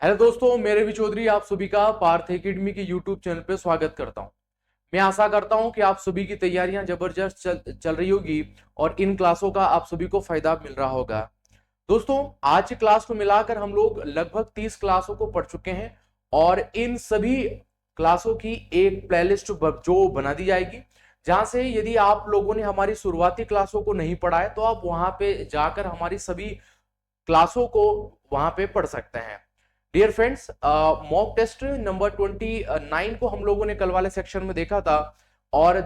Hello दोस्तों, मेरे भी चौधरी आप सभी का पार्थ एकेडमी के यूट्यूब चैनल पे स्वागत करता हूं। मैं आशा करता हूं कि आप सभी की तैयारियां जबरदस्त चल रही होगी और इन क्लासों का आप सभी को फायदा मिल रहा होगा। दोस्तों, आज की क्लास को मिलाकर हम लोग लगभग 30 क्लासों को पढ़ चुके हैं और इन सभी क्लासों की एक प्लेलिस्ट जो बना दी जाएगी, जहां से यदि आप लोगों ने हमारी शुरुआती क्लासों को नहीं पढ़ा है तो आप वहां पे जाकर हमारी सभी क्लासों को वहां पे पढ़ सकते हैं। Dear friends, mock test number 29 को हम लोगों ने कल वाले सेक्शन में देखा था और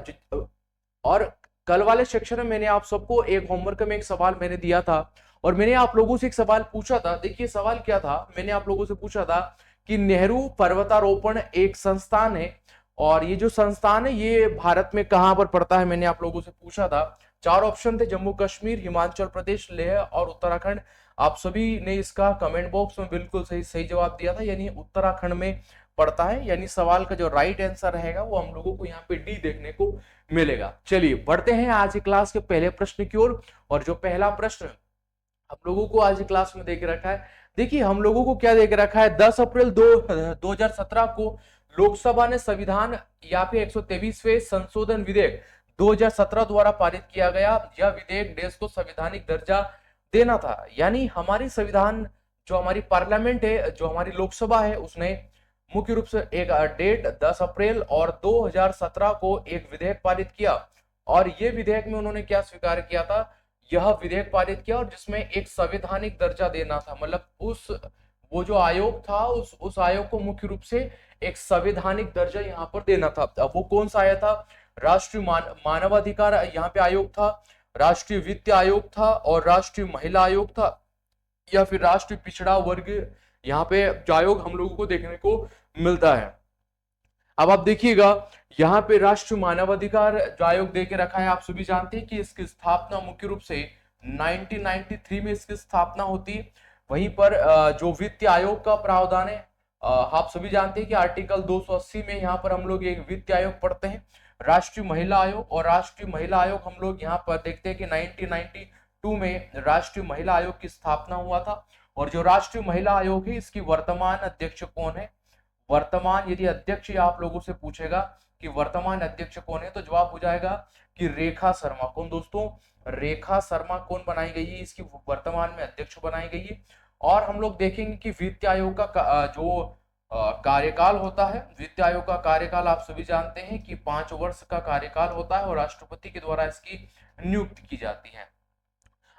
और कल वाले सेक्शन में मैंने आप सबको एक होमवर्क में एक सवाल मैंने दिया था और मैंने आप लोगों से एक सवाल पूछा था। देखिए सवाल क्या था, मैंने आप लोगों से पूछा था कि नेहरू पर्वतारोपण एक संस्थान है और ये जो संस्थान है ये भारत में कहां पर पड़ता है, मैंने आप लोगों से पूछा था। चार ऑप्शन थे, जम्मू कश्मीर, हिमाचल प्रदेश, लेह और उत्तराखंड। आप सभी ने इसका कमेंट बॉक्स में बिल्कुल सही सही जवाब दिया था, यानी उत्तराखंड में पड़ता है। यानी सवाल का जो राइट आंसर रहेगा वो हम लोगों को यहाँ पे डी देखने को मिलेगा। चलिए बढ़ते हैं आज की क्लास के पहले प्रश्न की ओर। और जो पहला प्रश्न हम लोगों को आज की क्लास में देके रखा है, देखिए हम लोगों को क्या देके रखा है, 10 अप्रैल 2017 को लोकसभा ने संविधान या फिर 123वें संशोधन विधेयक 2017 द्वारा पारित किया गया। यह विधेयक देश को संवैधानिक दर्जा देना था। यानी हमारी संविधान, जो हमारी पार्लियामेंट है, जो हमारी लोकसभा है, उसने मुख्य रूप से एक डेट 10 अप्रैल और 2017 को एक विधेयक पारित किया और ये विधेयक में उन्होंने क्या स्वीकार किया था, यह विधेयक पारित किया और जिसमें एक संवैधानिक दर्जा देना था। मतलब उस वो जो आयोग था उस आयोग को मुख्य रूप से एक संवैधानिक दर्जा यहाँ पर देना था। अब वो कौन सा आया था, राष्ट्रीय मानवाधिकार यहाँ पे आयोग था, राष्ट्रीय वित्त आयोग था और राष्ट्रीय महिला आयोग था, या फिर राष्ट्रीय पिछड़ा वर्ग यहाँ पे जो आयोग हम लोगों को देखने को मिलता है। अब आप देखिएगा यहाँ पे राष्ट्रीय मानवाधिकार जो आयोग दे के रखा है, आप सभी जानते हैं कि इसकी स्थापना मुख्य रूप से 1993 में इसकी स्थापना होती है। वहीं पर जो वित्त आयोग का प्रावधान है, आप सभी जानते हैं कि आर्टिकल 280 में यहाँ पर हम लोग एक वित्त आयोग पढ़ते हैं। राष्ट्रीय महिला आयोग, और राष्ट्रीय महिला आयोग हम लोग यहाँ पर देखते हैं कि 1992 में राष्ट्रीय महिला आयोग की स्थापना हुआ था। और जो राष्ट्रीय महिला आयोग है इसकी वर्तमान अध्यक्ष कौन है, वर्तमान यदि अध्यक्ष आप लोगों से पूछेगा कि वर्तमान अध्यक्ष कौन है, तो जवाब हो जाएगा कि रेखा शर्मा। कौन दोस्तों, रेखा शर्मा कौन बनाई गई है, इसकी वर्तमान में अध्यक्ष बनाई गई है। और हम लोग देखेंगे कि वित्त आयोग का जो कार्यकाल होता है, वित्त आयोग का कार्यकाल आप सभी जानते हैं कि 5 वर्ष का कार्यकाल होता है और राष्ट्रपति के द्वारा इसकी नियुक्ति की जाती है।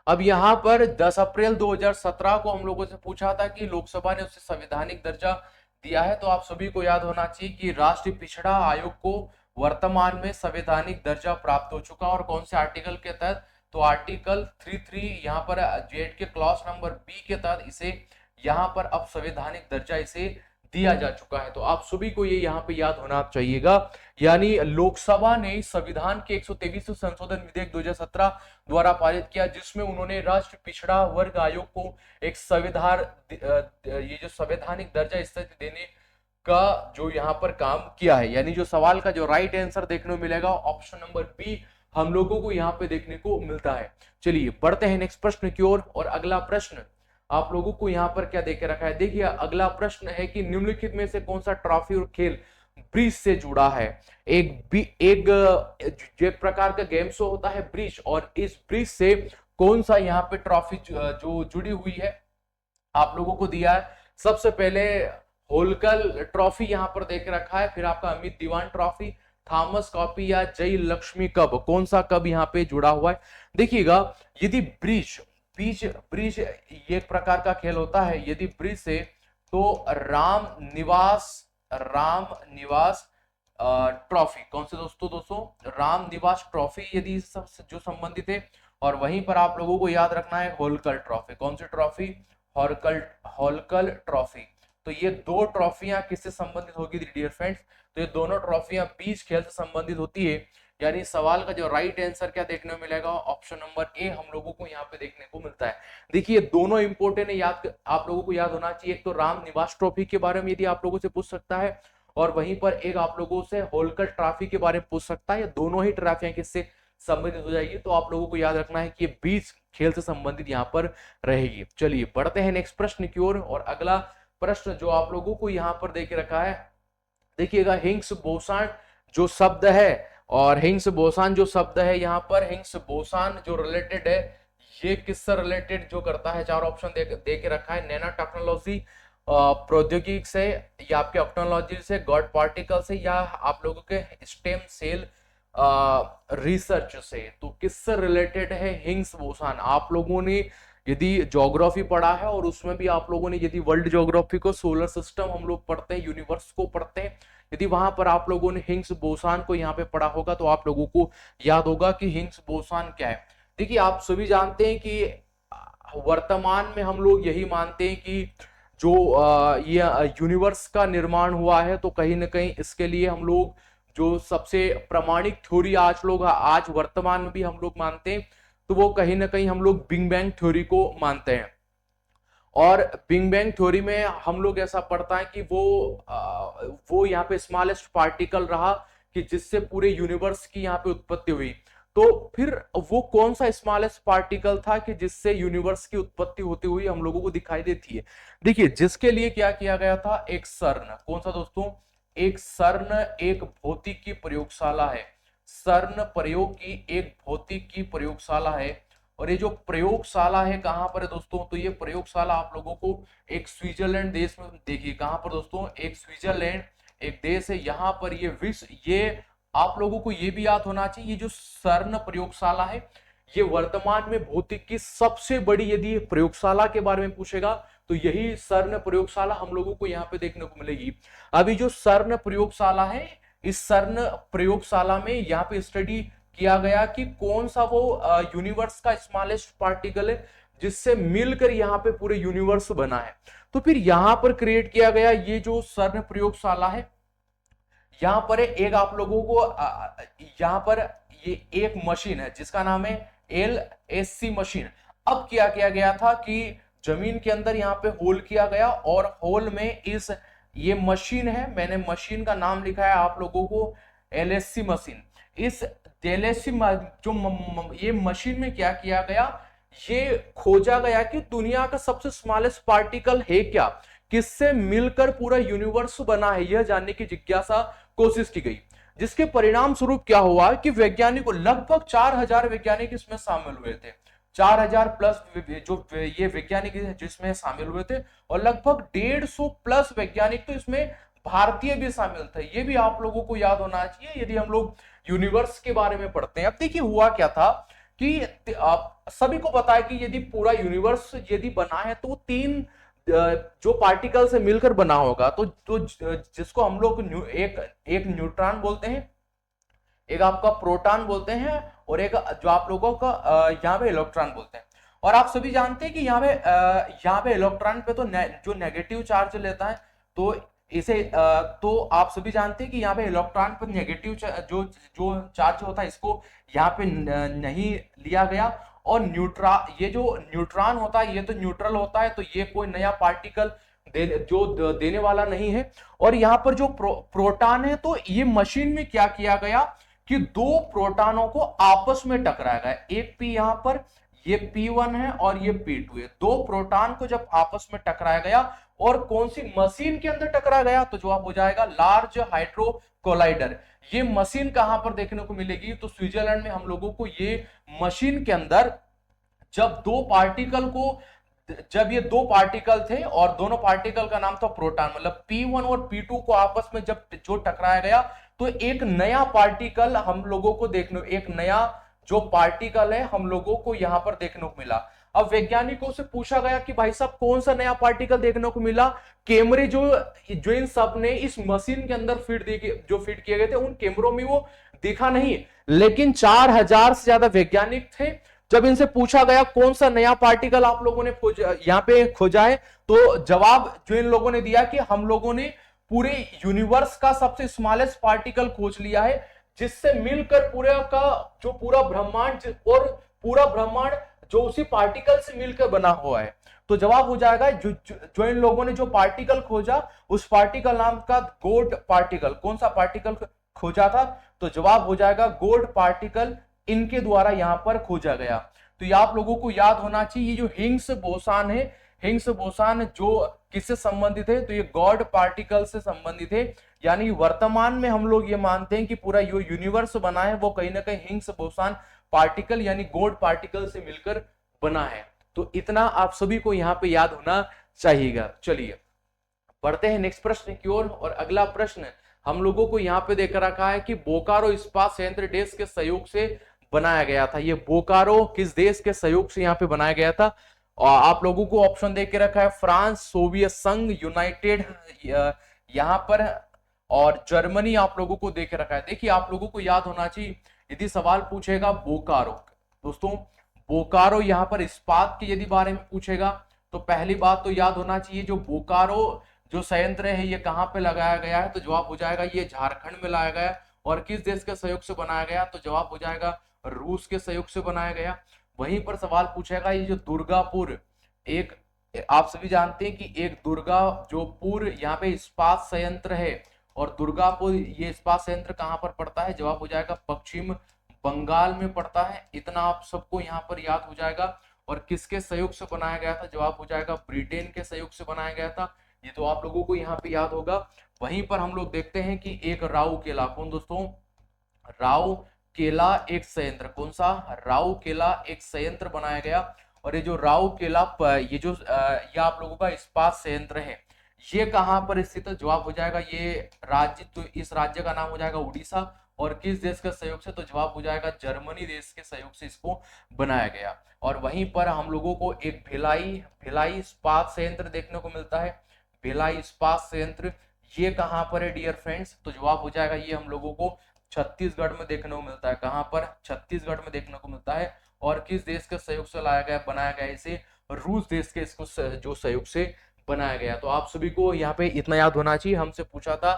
अब यहाँ पर 10 अप्रैल 2017 को हम लोगों से पूछा था कि लोकसभा ने उसे संवैधानिक दर्जा दिया है, तो आप सभी को याद होना चाहिए कि राष्ट्रीय पिछड़ा आयोग को वर्तमान में संवैधानिक दर्जा प्राप्त हो चुका और कौन से आर्टिकल के तहत, तो आर्टिकल 33 यहाँ पर जेड के क्लॉज नंबर बी के तहत इसे यहाँ पर अब संवैधानिक दर्जा इसे दिया जा चुका है। तो आप सभी को ये यहाँ पे याद होना चाहिएगा। यानी लोकसभा ने संविधान के 123वें संशोधन विधेयक 2017 द्वारा पारित किया, जिसमें उन्होंने राष्ट्रीय पिछड़ा वर्ग आयोग को एक ये जो संवैधानिक दर्जा स्थिति देने का जो यहाँ पर काम किया है। यानी जो सवाल का जो राइट आंसर देखने को मिलेगा ऑप्शन नंबर बी हम लोगों को यहाँ पे देखने को मिलता है। चलिए बढ़ते हैं नेक्स्ट प्रश्न की ओर। और अगला प्रश्न आप लोगों को यहाँ पर क्या देके रखा है, देखिए अगला प्रश्न है कि निम्नलिखित में से कौन सा ट्रॉफी और खेल ब्रिज से जुड़ा है। एक प्रकार का गेम शो होता है ब्रिज, और इस ब्रिज से कौन सा यहाँ पे ट्रॉफी जो जुड़ी हुई है आप लोगों को दिया है। सबसे पहले होलकर ट्रॉफी यहाँ पर देख रखा है, फिर आपका अमित दीवान ट्रॉफी, थॉमस कॉपी या जय लक्ष्मी कप, कौन सा कब यहाँ पे जुड़ा हुआ है। देखिएगा यदि ब्रिज ब्रिज ब्रिज ये एक प्रकार का खेल होता है, यदि ब्रिज से तो राम निवास ट्रॉफी, कौन से दोस्तों राम निवास ट्रॉफी यदि सब जो संबंधित है। और वहीं पर आप लोगों को याद रखना है होलकर ट्रॉफी, कौन सी ट्रॉफी, होलकर ट्रॉफी। तो ये दो ट्रॉफियां किससे संबंधित होगी डियर फ्रेंड्स, तो ये दोनों ट्रॉफियां बीच खेल से संबंधित होती है। यानी सवाल का जो राइट आंसर क्या देखने को मिलेगा, ऑप्शन नंबर ए हम लोगों को यहाँ पे देखने को मिलता है। देखिए दोनों इंपोर्टेंट है, आप लोगों को याद होना चाहिए। एक तो राम निवास ट्रॉफी के बारे में यदि आप लोगों से पूछ सकता है, और वहीं पर एक आप लोगों से होलकर ट्रॉफी के बारे में पूछ सकता है। ये दोनों ही ट्रॉफियां किससे संबंधित हो जाएगी, तो आप लोगों को याद रखना है कि बीच खेल से संबंधित यहाँ पर रहेगी। चलिए बढ़ते हैं नेक्स्ट प्रश्न की ओर। और अगला प्रश्न जो आप लोगों को यहाँ पर देख रखा है, देखिएगा हिग्स बोसान जो शब्द है, और हिग्स बोसान जो शब्द है यहाँ पर, हिग्स बोसान जो रिलेटेड है ये किससे रिलेटेड जो करता है, चार ऑप्शन दे के रखा है, नैनो टेक्नोलॉजी प्रौद्योगिकी से, या आपके ऑप्टोलॉजी से, गॉड पार्टिकल से, या आप लोगों के स्टेम सेल रिसर्च से। तो किससे रिलेटेड है हिग्स बोसान? आप लोगों ने यदि ज्योग्राफी पढ़ा है और उसमें भी आप लोगों ने यदि वर्ल्ड ज्योग्राफी को, सोलर सिस्टम हम लोग पढ़ते हैं, यूनिवर्स को पढ़ते हैं, यदि वहां पर आप लोगों ने हिग्स बोसान को यहाँ पे पढ़ा होगा तो आप लोगों को याद होगा कि हिग्स बोसान क्या है। देखिए आप सभी जानते हैं कि वर्तमान में हम लोग यही मानते हैं कि जो ये यूनिवर्स का निर्माण हुआ है, तो कहीं ना कहीं इसके लिए हम लोग जो सबसे प्रामाणिक थ्योरी आज वर्तमान में भी हम लोग मानते हैं, तो वो कहीं ना कहीं हम लोग बिग बैंग थ्योरी को मानते हैं। और बिग बैंग थ्योरी में हम लोग ऐसा पढ़ता है कि वो यहाँ पे स्मॉलेस्ट पार्टिकल रहा कि जिससे पूरे यूनिवर्स की यहाँ पे उत्पत्ति हुई। तो फिर वो कौन सा स्मॉलेस्ट पार्टिकल था कि जिससे यूनिवर्स की उत्पत्ति होती हुई हम लोगों को दिखाई देती है? देखिए जिसके लिए क्या किया गया था, एक सर्न, कौन सा दोस्तों, एक सर्न एक भौतिक की प्रयोगशाला है, सर्न प्रयोग की एक भौतिक की प्रयोगशाला है। और ये जो प्रयोगशाला है कहां पर है दोस्तों, तो ये प्रयोगशाला आप लोगों को एक स्विट्जरलैंड देश में, देखिए कहां पर दोस्तों, एक स्विट्जरलैंड एक देश है, यहां पर ये आप लोगों को ये भी याद होना चाहिए, ये जो सर्न प्रयोगशाला है ये वर्तमान में भौतिक की सबसे बड़ी, यदि प्रयोगशाला के बारे में पूछेगा तो यही सर्न प्रयोगशाला हम लोगों को यहाँ पे देखने को मिलेगी। अभी जो सर्न प्रयोगशाला है, इस सर्न प्रयोगशाला में यहाँ पे स्टडी किया गया कि कौन सा वो यूनिवर्स का स्मॉलेस्ट पार्टिकल है जिससे मिलकर यहाँ पे पूरे यूनिवर्स बना है। तो फिर यहाँ पर क्रिएट किया गया ये जो सर्न प्रयोगशाला है, यहाँ पर एक आप लोगों को यहाँ पर ये एक मशीन है जिसका नाम है LSC मशीन। अब क्या किया गया था कि जमीन के अंदर यहाँ पे होल किया गया, और होल में ये मशीन है, मैंने मशीन का नाम लिखा है आप लोगों को LSC मशीन। इस LSC ये मशीन में क्या किया गया, ये खोजा गया कि दुनिया का सबसे स्मॉलेस्ट पार्टिकल है क्या, किससे मिलकर पूरा यूनिवर्स बना है, यह जानने की जिज्ञासा कोशिश की गई। जिसके परिणाम स्वरूप क्या हुआ कि वैज्ञानिकों, लगभग 4000 वैज्ञानिक इसमें शामिल हुए थे, 4000 प्लस जो ये वैज्ञानिक जिसमें शामिल हुए थे, और लगभग 150 प्लस वैज्ञानिक तो इसमें भारतीय भी शामिल थे। ये भी आप लोगों को याद होना चाहिए यदि हम लोग यूनिवर्स के बारे में पढ़ते हैं। अब देखिए हुआ क्या था कि सभी को पता है कि यदि पूरा यूनिवर्स यदि बना है तो 3 जो पार्टिकल से मिलकर बना होगा, तो जिसको हम लोग एक न्यूट्रॉन बोलते हैं, एक आपका प्रोटॉन बोलते हैं, और एक जो आप लोगों का यहाँ पे इलेक्ट्रॉन बोलते हैं। और आप सभी जानते हैं कि यहाँ पे इलेक्ट्रॉन पे तो जो नेगेटिव चार्ज लेता है, तो इसे तो आप सभी जानते हैं कि यहाँ पे इलेक्ट्रॉन पर नेगेटिव जो चार्ज होता है इसको यहाँ पे नहीं लिया गया। और ये जो न्यूट्रॉन होता है ये तो न्यूट्रल होता है, तो ये कोई नया पार्टिकल देने वाला नहीं है। और यहाँ पर जो प्रोटॉन है, तो ये मशीन में क्या किया गया कि 2 प्रोटॉनों को आपस में टकराया गया, एक P यहाँ पर, ये P1 है और ये P2 है। 2 प्रोटॉन को जब आपस में टकराया गया, और कौन सी मशीन के अंदर टकराया गया, तो जवाब हो जाएगा लार्ज हाइड्रो कोलाइडर। ये मशीन कहां पर देखने को मिलेगी, तो स्विट्जरलैंड में हम लोगों को ये मशीन के अंदर जब ये 2 पार्टिकल थे, और दोनों पार्टिकल का नाम था प्रोटॉन, मतलब P1 और P2 को आपस में जब जो टकराया गया, तो एक नया पार्टिकल हम लोगों को एक नया जो पार्टिकल है हम लोगों को यहां पर देखने को मिला। अब वैज्ञानिकों से पूछा गया कि भाई साहब कौन सा नया पार्टिकल देखने को मिला। कैमरे जो इन सब ने इस मशीन के अंदर फिट किए गए थे, उन कैमरों में वो दिखा नहीं, लेकिन 4000 से ज्यादा वैज्ञानिक थे। जब इनसे पूछा गया कौन सा नया पार्टिकल आप लोगों ने यहाँ पे खोजा है, तो जवाब जो इन लोगों ने दिया कि हम लोगों ने पूरे यूनिवर्स का सबसे स्मॉलेस्ट पार्टिकल खोज लिया है, जिससे मिलकर पूरा ब्रह्मांड जो उसी पार्टिकल से मिलकर बना हुआ है। तो जवाब हो जाएगा जो इन लोगों ने जो पार्टिकल खोजा, उस पार्टिकल नाम का गोल्ड पार्टिकल। कौन सा पार्टिकल खोजा था, तो जवाब हो जाएगा गोल्ड पार्टिकल, इनके द्वारा यहां पर खोजा गया। तो ये आप लोगों को याद होना चाहिए, ये जो हिग्स बोसान है, हिग्स बोसान जो किससे संबंधित है, तो ये गॉड पार्टिकल से संबंधित है। यानी वर्तमान में हम लोग ये मानते हैं कि पूरा जो यूनिवर्स बना है वो कहीं ना कहीं हिग्स बोसान पार्टिकल यानी गॉड पार्टिकल से मिलकर बना है। तो इतना आप सभी को यहाँ पे याद होना चाहिएगा। चलिए बढ़ते हैं नेक्स्ट प्रश्न की ओर। और अगला प्रश्न हम लोगों को यहाँ पे देकर रखा है कि बोकारो इस्पात संयंत्र देश के सहयोग से बनाया गया था। ये बोकारो किस देश के सहयोग से यहाँ पे बनाया गया था? और आप लोगों को ऑप्शन दे के रखा है फ्रांस, सोवियत संघ, यूनाइटेड यहाँ पर, और जर्मनी आप लोगों को दे के रखा है। देखिए आप लोगों को याद होना चाहिए, यदि सवाल पूछेगा बोकारो, दोस्तों बोकारो यहाँ पर इस्पात के यदि बारे में पूछेगा तो पहली बात तो याद होना चाहिए जो बोकारो जो संयंत्र है ये कहाँ पे लगाया गया है, तो जवाब हो जाएगा ये झारखंड में लाया गया। और किस देश के सहयोग से बनाया गया, तो जवाब हो जाएगा रूस के सहयोग से बनाया गया। वहीं पर सवाल पूछेगा ये जो दुर्गापुर, एक आप सभी जानते हैं कि एक दुर्गा जो पुर यहाँ पे इस्पात संयंत्र है, और दुर्गापुर ये इस्पात संयंत्र कहाँ पर पड़ता है, जवाब हो जाएगा पश्चिम बंगाल में पड़ता है। इतना आप सबको यहाँ पर याद हो जाएगा। और किसके सहयोग से बनाया गया था, जवाब हो जाएगा ब्रिटेन के सहयोग से बनाया गया था। ये तो आप लोगों को यहाँ पे याद होगा। वहीं पर हम लोग देखते हैं कि एक राउ केला, कौन दोस्तों, राउ केला एक संयंत्र, कौन सा, राउ केला एक संयंत्र बनाया गया। और ये जो राउ केला ये जो ये आप लोगों का इस्पात संयंत्र है ये कहाँ पर स्थित है, जवाब हो जाएगा ये राज्य, तो इस राज्य का नाम हो जाएगा उड़ीसा। और किस देश के सहयोग से, तो जवाब हो जाएगा जर्मनी देश के सहयोग से इसको बनाया गया। और वहीं पर हम लोगों को एक भिलाई इस्पात संयंत्र देखने को मिलता है। भिलाई इस्पात संयंत्र ये कहाँ पर है डियर फ्रेंड्स, तो जवाब हो जाएगा ये हम लोगों को छत्तीसगढ़ में देखने को मिलता है। कहाँ पर, छत्तीसगढ़ में देखने को मिलता है। और किस देश के सहयोग से लाया गया, बनाया गया इसे, रूस देश के इसको जो सहयोग से बनाया गया। तो आप सभी को यहाँ पे इतना याद होना चाहिए। हमसे पूछा था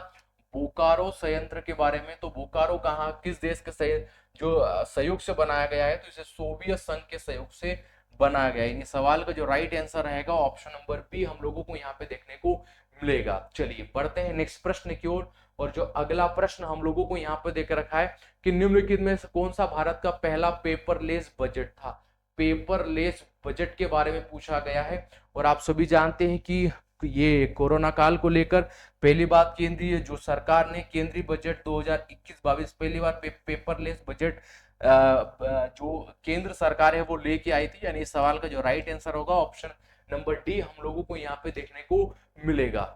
बोकारो संयंत्र के बारे में, तो बोकारो कहाँ किस देश के जो सहयोग से बनाया गया है, तो इसे सोवियत संघ के सहयोग से बनाया गया। यानी सवाल का जो राइट आंसर रहेगा ऑप्शन नंबर बी हम लोगों को यहाँ पे देखने को मिलेगा। चलिए बढ़ते हैं नेक्स्ट प्रश्न की ओर। और जो अगला प्रश्न हम लोगों को यहाँ पे देकर रखा है कि निम्नलिखित में से कौन सा भारत का पहला पेपरलेस बजट था। पेपरलेस बजट के बारे में पूछा गया है। और आप सभी जानते हैं कि ये कोरोना काल को लेकर पहली बात केंद्रीय जो सरकार ने केंद्रीय बजट 2021-22 पहली बार पेपरलेस बजट जो केंद्र सरकार है वो लेके आई थी। यानी इस सवाल का जो राइट आंसर होगा ऑप्शन नंबर डी हम लोगों को यहाँ पे देखने को मिलेगा।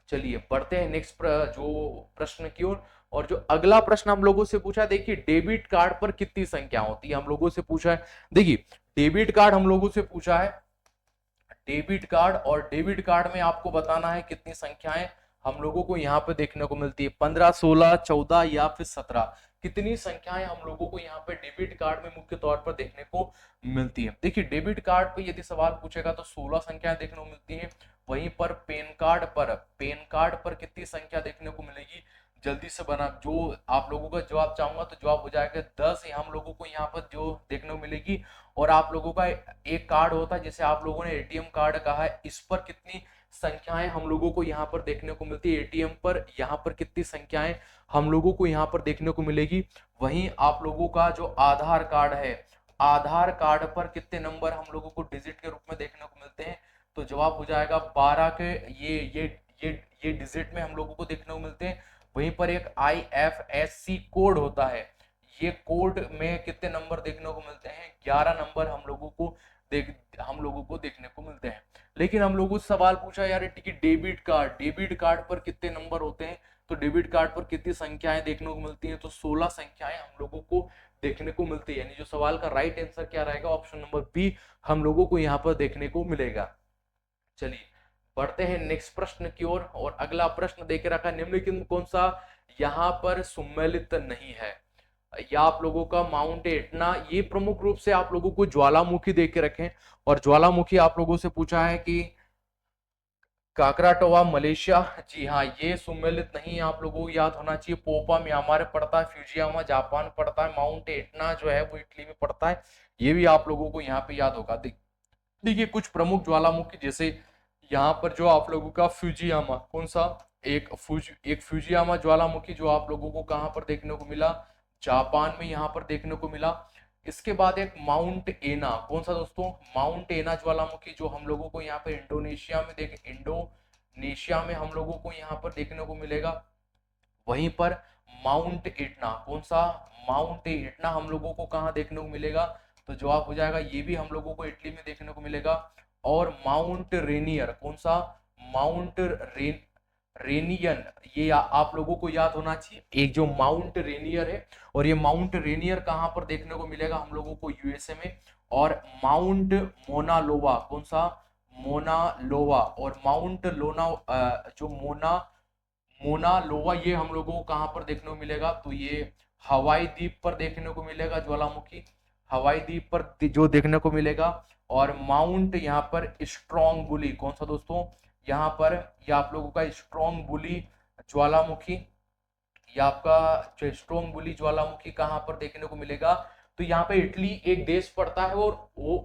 चलिए बढ़ते हैं नेक्स्ट जो प्रश्न की ओर। और जो अगला प्रश्न हम लोगों से पूछा, देखिए डेबिट कार्ड पर कितनी संख्या होती है, हम लोगों से पूछा है। देखिए डेबिट कार्ड हम लोगों से पूछा है, डेबिट कार्ड, और डेबिट कार्ड में आपको बताना है कितनी संख्याएं हम लोगों को यहाँ पे देखने को मिलती है, 15, 16, 14 या फिर 17, कितनी संख्याएं हम लोगों को यहाँ पे डेबिट कार्ड में मुख्य तौर पर देखने को मिलती है। देखिए डेबिट कार्ड पे यदि सवाल पूछेगा तो 16 संख्याएं देखने को मिलती है। वहीं पर पेन कार्ड पर कितनी संख्या देखने को मिलेगी, जल्दी से बना जो आप लोगों का जवाब चाहूंगा, तो जवाब हो जाएगा 10 हम लोगों को यहाँ पर जो देखने को मिलेगी। और आप लोगों का एक कार्ड होता है जिसे आप लोगों ने एटीएम कार्ड कहा है, इस पर कितनी संख्याएं हम लोगों को यहाँ पर देखने को मिलती है, एटीएम पर यहाँ पर कितनी संख्याएं हम लोगों को यहाँ पर देखने को मिलेगी। वहीं आप लोगों का जो आधार कार्ड है, आधार कार्ड पर कितने नंबर हम लोगों को डिजिट के रूप में देखने को मिलते हैं, तो जवाब हो जाएगा 12 के ये डिजिट में हम लोगों को देखने को मिलते हैं। वहीं पर एक IFSC कोड होता है, ये कोड में कितने नंबर देखने को मिलते हैं, 11 नंबर हम लोगों को देखने को मिलते हैं। लेकिन हम लोगों से सवाल पूछा यार टिकट डेबिट कार्ड पर कितने नंबर होते हैं, तो डेबिट कार्ड पर कितनी संख्याएं देखने को मिलती हैं, तो 16 संख्याएं हम लोगों को देखने को मिलती है। यानी जो सवाल का राइट आंसर क्या रहेगा, ऑप्शन नंबर बी हम लोगों को यहाँ पर देखने को मिलेगा। चलिए बढ़ते हैं नेक्स्ट प्रश्न की ओर। और अगला प्रश्न देके रखा, निम्नलिखित में कौन सा यहाँ पर सम्मिलित नहीं है, या आप लोगों का माउंट एटना, ये प्रमुख रूप से आप लोगों को ज्वालामुखी देके रखें। और ज्वालामुखी आप लोगों से पूछा है कि काकराटोवा मलेशिया, जी हाँ ये सम्मिलित नहीं है, आप लोगों को याद होना चाहिए। पोपा म्यांमार पड़ता है, फ्यूजियामा जापान पड़ता है, माउंट एटना जो है वो इटली में पड़ता है, ये भी आप लोगों को यहाँ पे याद होगा। देखिए कुछ प्रमुख ज्वालामुखी जैसे यहाँ पर जो आप लोगों का फ्यूजियामा, कौन सा, एक फ्यूजियामा ज्वालामुखी जो आप लोगों को कहाँ पर देखने को मिला, जापान में यहाँ पर देखने को मिला। इसके बाद एक माउंट एना, कौन सा दोस्तों, माउंट एना ज्वालामुखी, जो हम लोगों को यहाँ पे इंडोनेशिया में हम लोगों को यहाँ पर देखने को मिलेगा। वहीं पर माउंट इटना, कौन सा, माउंट इटना हम लोगों को कहाँ देखने को मिलेगा, तो जवाब हो जाएगा ये भी हम लोगों को इटली में देखने को मिलेगा। और माउंट रेनियर, कौन सा, माउंट रेनियन, ये आप लोगों को याद होना चाहिए, एक जो माउंट रेनियर है, और ये माउंट रेनियर कहाँ पर देखने को मिलेगा हम लोगों को, यूएसए में। और माउंट मोना लोवा, कौन सा, मोना लोवा, और माउंट लोना जो मोना मोना लोवा, ये हम लोगों को कहाँ पर देखने को मिलेगा, तो ये हवाई द्वीप पर देखने को मिलेगा ज्वालामुखी, हवाई द्वीप पर जो देखने को मिलेगा। और माउंट यहाँ पर स्ट्रॉन्ग बुली, कौन सा दोस्तों, यहाँ पर ये आप लोगों का स्ट्रॉन्ग बुली ज्वालामुखी, ये आपका जो स्ट्रॉन्ग बुली ज्वालामुखी कहाँ पर देखने को मिलेगा, तो यहाँ पे इटली एक देश पड़ता है, और वो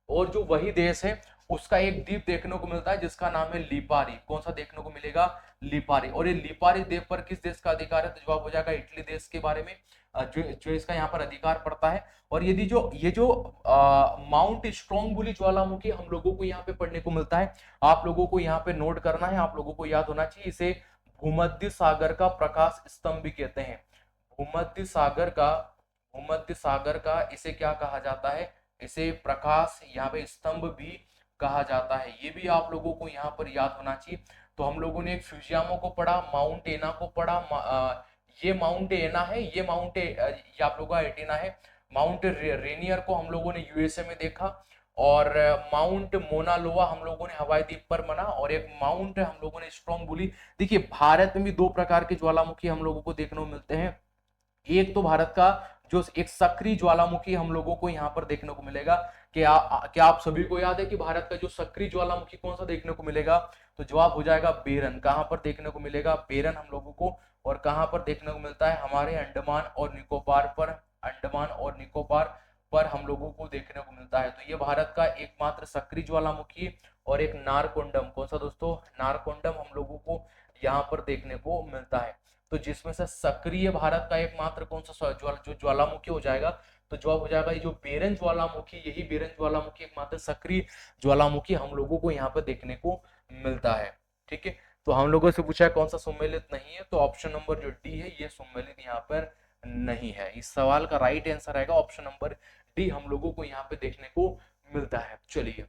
और जो वही देश है उसका एक द्वीप देखने को मिलता है जिसका नाम है लिपारी, कौन सा देखने को मिलेगा, लिपारी। और ये लिपारी द्वीप पर किस देश का अधिकार है, तो जवाब हो जाएगा इटली देश के बारे में, जो इसका यहाँ पर अधिकार पड़ता है। और यदि जो ये जो माउंट स्ट्रॉन्गबुली ज्वालामुखी हम लोगों को यहाँ पे पढ़ने को मिलता है, आप लोगों को यहाँ पे नोट करना है, आप लोगों को याद होना चाहिए, इसे भूमध्य सागर का प्रकाश स्तंभ भी कहते हैं। भूमध्य सागर का इसे क्या कहा जाता है, इसे प्रकाश यहाँ पे स्तंभ भी कहा जाता है, ये भी आप लोगों को यहाँ पर याद होना चाहिए। तो हम लोगों ने एक फ्यूजियामो को पढ़ा, माउंट एना को पढ़ा, ये माउंट एना है, ये ये आप लोगों का एटेना है। माउंट रेनियर को हम लोगों ने यूएसए में देखा, और माउंट मोना लोवा हम लोगों ने हवाई द्वीप पर मना, और एक माउंट हम लोगों ने स्ट्रॉन्ग बुली। देखिए भारत में भी दो प्रकार के ज्वालामुखी हम लोगों को देखने को मिलते हैं, एक तो भारत का जो एक सक्रिय ज्वालामुखी हम लोगों को यहाँ पर देखने को मिलेगा। क्या आप सभी को याद है कि भारत का जो सक्रिय ज्वालामुखी कौन सा देखने को मिलेगा, तो जवाब हो जाएगा बेरन, कहां पर देखने को मिलेगा, बेरन हम लोगों को, और कहां पर देखने को मिलता है, हमारे अंडमान और निकोबार पर हम लोगों को देखने को मिलता है। तो ये भारत का एकमात्र सक्रिय ज्वालामुखी, और एक नारकोंडम, कौन सा दोस्तों, नारकोंडम हम लोगों को यहाँ पर देखने को मिलता है। तो जिसमें से सक्रिय भारत का एकमात्र कौन सा जो ज्वालामुखी हो जाएगा, तो जवाब हो जाएगा ये जो बेरन ज्वालामुखी, यही बेरन ज्वालामुखी एकमात्र सक्रिय ज्वालामुखी हम लोगों को यहाँ पर देखने को मिलता है। ठीक है, तो हम लोगों से पूछा है कौन सा सम्मिलित नहीं है, तो ऑप्शन नंबर जो डी है ये सम्मिलित यहाँ पर नहीं है। इस सवाल का राइट आंसर आएगा ऑप्शन नंबर डी, हम लोगों को यहाँ पे देखने को मिलता है। चलिए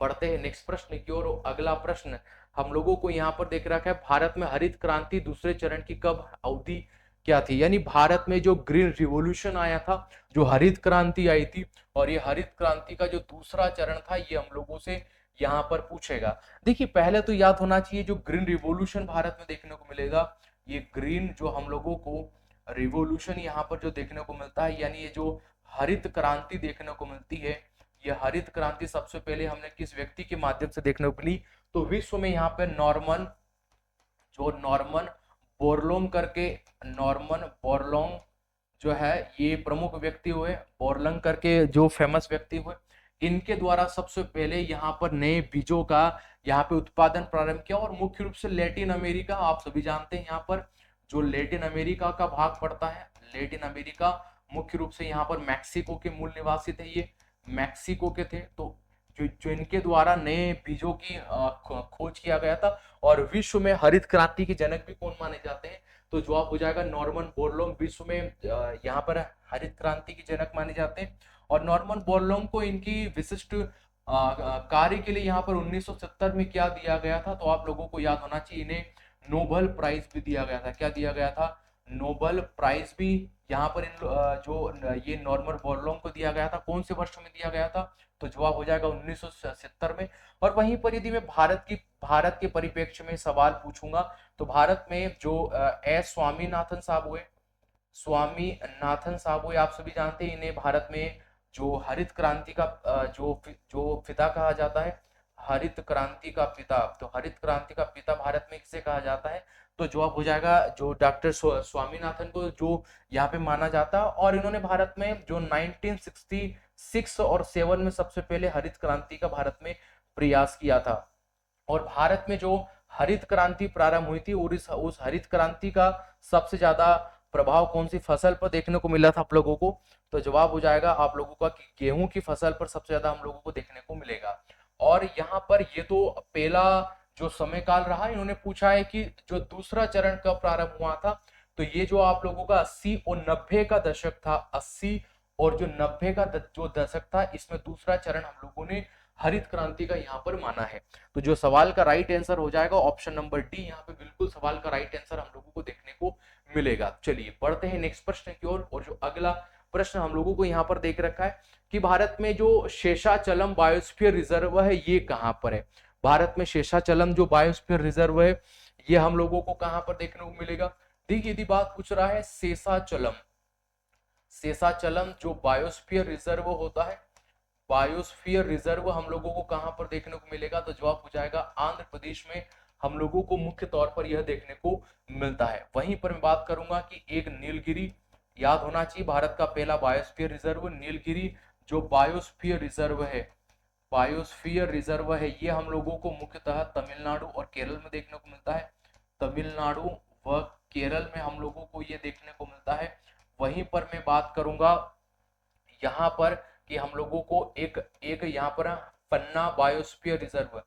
पढ़ते हैं नेक्स्ट प्रश्न की ओर। अगला प्रश्न हम लोगों को यहाँ पर देख रखा है, भारत में हरित क्रांति दूसरे चरण की कब अवधि क्या थी, यानी भारत में जो ग्रीन रिवॉल्यूशन आया था, जो हरित क्रांति आई थी, और ये हरित क्रांति का जो दूसरा चरण था ये हम लोगों से यहाँ पर पूछेगा। देखिए पहले तो याद होना चाहिए जो ग्रीन रिवॉल्यूशन भारत में देखने को मिलेगा, ये ग्रीन जो हम लोगों को रिवॉल्यूशन यहाँ पर जो देखने को मिलता है, यानी ये जो हरित क्रांति देखने को मिलती है, ये हरित क्रांति सबसे पहले हमने किस व्यक्ति के माध्यम से देखने को मिली, तो विश्व में यहाँ पे नॉर्मन बोरलोंग जो है ये प्रमुख व्यक्ति हुए, बोरलंग करके जो फेमस व्यक्ति हुए, इनके द्वारा सबसे पहले यहाँ पर नए बीजों का यहाँ पे उत्पादन प्रारंभ किया। और मुख्य रूप से लैटिन अमेरिका, आप सभी जानते हैं यहाँ पर जो लैटिन अमेरिका का भाग पड़ता है, लैटिन अमेरिका मुख्य रूप से यहाँ पर मैक्सिको के मूल निवासी थे, ये मैक्सिको के थे। तो जो इनके द्वारा नए बीजों की खोज किया गया था। और विश्व में हरित क्रांति के जनक भी कौन माने जाते हैं, तो जवाब हो जाएगा नॉर्मन बोरलॉन्ग, विश्व में यहाँ पर हरित क्रांति के जनक माने जाते हैं। और नॉर्मन बोरलॉन्ग को इनकी विशिष्ट कार्य के लिए यहाँ पर 1970 में क्या दिया गया था, तो आप लोगों को याद होना चाहिए, इन्हें नोबेल प्राइज भी दिया गया था। क्या दिया गया था, नोबेल प्राइज भी यहाँ पर जो ये नॉर्मन बोरलॉन्ग को दिया गया था। कौन से वर्ष में दिया गया था, तो जवाब हो जाएगा 1970 में। और वहीं पर यदि मैं भारत के परिप्रेक्ष्य में सवाल पूछूंगा, तो भारत में जो एस स्वामीनाथन साहब हुए, आप सभी जानते हैं इन्हें भारत में जो हरित क्रांति का जो पिता कहा जाता है, हरित क्रांति का पिता, तो हरित क्रांति का पिता भारत में किसे कहा जाता है, तो जवाब हो जाएगा जो डॉक्टर स्वामीनाथन को जो यहाँ पे माना जाता है। और इन्होंने भारत में जो 1966 और 7 में सबसे पहले हरित क्रांति का भारत में प्रयास किया था। और भारत में जो हरित क्रांति प्रारंभ हुई थी, और उस हरित क्रांति का सबसे ज्यादा प्रभाव कौन सी फसल पर देखने को मिला था आप लोगों को? तो जवाब हो जाएगा आप लोगों का कि गेहूं की फसल पर सबसे ज्यादा हम लोगों को देखने को मिलेगा। और यहाँ पर ये तो पहला जो समय काल रहा, इन्होंने पूछा है कि जो दूसरा चरण कब प्रारंभ हुआ था। तो ये जो आप लोगों का 80 और 90 का दशक था, 80 और जो 90 का जो दशक था, इसमें दूसरा चरण हम लोगों ने हरित क्रांति का यहाँ पर माना है। तो जो सवाल का राइट आंसर हो जाएगा ऑप्शन नंबर डी, यहाँ पे बिल्कुल सवाल का राइट आंसर हम लोगों को देखने को मिलेगा। चलिए बढ़ते हैं नेक्स्ट प्रश्न की ओर। और जो अगला प्रश्न हम लोगों को यहाँ पर देख रखा है कि भारत में जो शेषाचलम बायोस्फीयर रिजर्व है ये कहाँ पर है। भारत में शेषाचलम जो बायोस्फीयर रिजर्व है ये हम लोगों को कहाँ पर देखने को मिलेगा। देखिए यदि बात पूछ रहा है शेषाचलम, शेषाचलम जो बायोस्फीयर रिजर्व होता है, बायोस्फीयर रिजर्व हम लोगों को कहां पर देखने को मिलेगा। तो जवाब हो जाएगा आंध्र प्रदेश में हम लोगों को मुख्य तौर पर यह देखने को मिलता है। वहीं पर मैं बात करूंगा कि एक नीलगिरी याद होना चाहिए, भारत का पहला बायोस्फीयर रिजर्व नीलगिरी जो बायोस्फीयर रिजर्व है, बायोस्फीयर रिजर्व है, ये हम लोगों को मुख्यतः तमिलनाडु और केरल में देखने को मिलता है। तमिलनाडु व केरल में हम लोगों को ये देखने को मिलता है। वहीं पर मैं बात करूंगा यहाँ पर कि हम लोगों को एक एक यहाँ पर पन्ना बायोस्फीयर रिजर्व,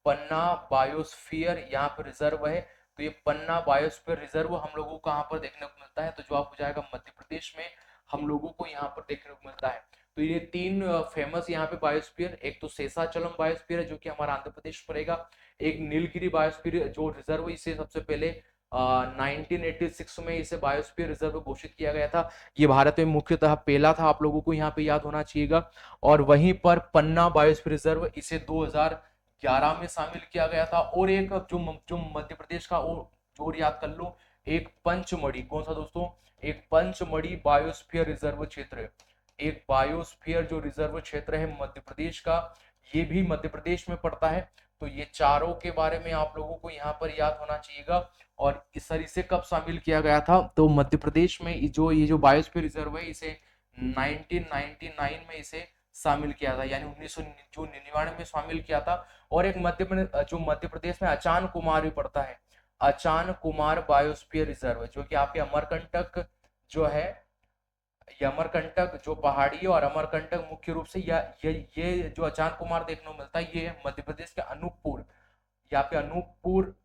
पन्ना बायोस्फीयर यहाँ पर रिजर्व है। तो ये पन्ना बायोस्फीयर रिजर्व हम लोगों को कहाँ पर देखने को मिलता है। तो जवाब हो जाएगा मध्य प्रदेश में हम लोगों को यहाँ पर देखने को मिलता है। तो ये तीन फेमस यहाँ पे बायोस्फीयर, एक तो शेषाचलम बायोस्फीयर है जो कि हमारा आंध्र प्रदेश पड़ेगा, एक नीलगिरी बायोस्फीयर जो रिजर्व इसे सबसे पहले 1986 में इसे बायोस्फीयर रिजर्व घोषित किया गया था। ये भारत में मुख्यतः पहला था, आप लोगों को यहाँ पे याद होना चाहिएगा। और वहीं पर पन्ना बायोस्फीयर रिजर्व इसे 2011 में शामिल किया गया था। और एक जो मध्य प्रदेश का और याद कर लो, एक पंचमढ़ी, कौन सा दोस्तों, एक पंचमढ़ी बायोस्फीयर रिजर्व क्षेत्र, एक बायोस्फीयर जो रिजर्व क्षेत्र है मध्य प्रदेश का, ये भी मध्य प्रदेश में पड़ता है। तो ये चारों के बारे में आप लोगों को यहाँ पर याद होना चाहिएगा। और इस सर इसे कब शामिल किया गया था। तो मध्य प्रदेश में ये जो बायोस्फीयर रिजर्व है इसे 1999 में इसे शामिल किया था, यानी 1999 में शामिल किया था। और एक मध्य प्रदेश में अचान कुमार भी पड़ता है, अचान कुमार बायोस्फीयर रिजर्व, जो कि आपके अमरकंटक जो है, ये अमरकंटक जो पहाड़ी है और अमरकंटक मुख्य रूप से ये जो अचान कुमार देखने को मिलता है ये मध्य प्रदेश के अनूपपुर, यहाँ पे अनूपपुर